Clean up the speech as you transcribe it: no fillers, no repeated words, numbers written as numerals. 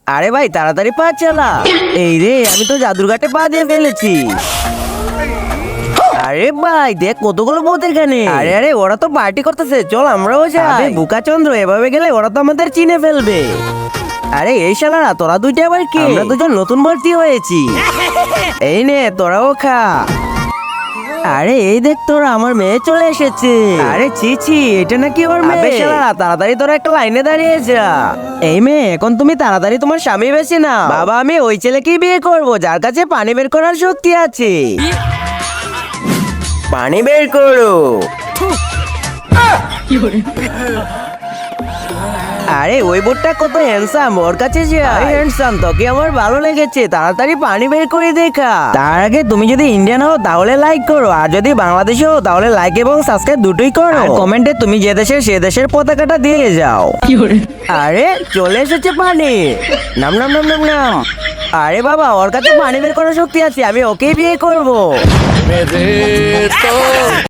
আরে ভাই তাড়াতাড়ি পা চালা। এই রে আমি তো জাদুর ঘাটে পা দিয়ে ফেলেছি। আরে ভাই দেখ কতগুলো বউত এখানে। আরে আরে ওরা তো পার্টি করতেছে, চল আমরাও যাই। বুকা চন্দ্র এভাবে গেলে ওরা তো আমাদের চিনে ফেলবে। আরে এই শালারা তোরা দুইটা আবার কি? আমরা দুজন নতুন ভর্তি হয়েছি। এই নে তোরাও খা। আরে এই দেখ তোরা আমার মেয়ে চলে এসেছে। আরে ছি ছি এটা নাকি ওর মেয়ে? শালারা তাড়াতাড়ি তোরা একটা লাইনে দাঁড়িয়ে যা। এই মেয়ে এখন তুমি তাড়াতাড়ি তোমার স্বামী বেছে নাও। বাবা আমি ওই ছেলেকেই বিয়ে করব যার কাছে পানি বের করার শক্তি আছে। পানি বের করো। আরে ওই বোটটা কত হ্যান্ডসাম, ওর কাছে যাই। হ্যান্ডসাম তোকে আমার ভালো লেগেছে, তাড়াতাড়ি পানি বের করে দেখা। তার আগে তুমি যদি ইন্ডিয়ান হও তাহলে লাইক করো, আর যদি বাংলাদেশি হও তাহলে লাইক এবং সাবস্ক্রাইব দুটোই করো। আর কমেন্টে তুমি যে দেশের সে দেশের পতাকাটা দিয়ে যাও। আরে চলে এসেছে পানি। নাম নাম নাম নাম নাম। আরে বাবা ওর কাছে পানি বের করার শক্তি আছে, আমি ওকেই বিয়ে করবো।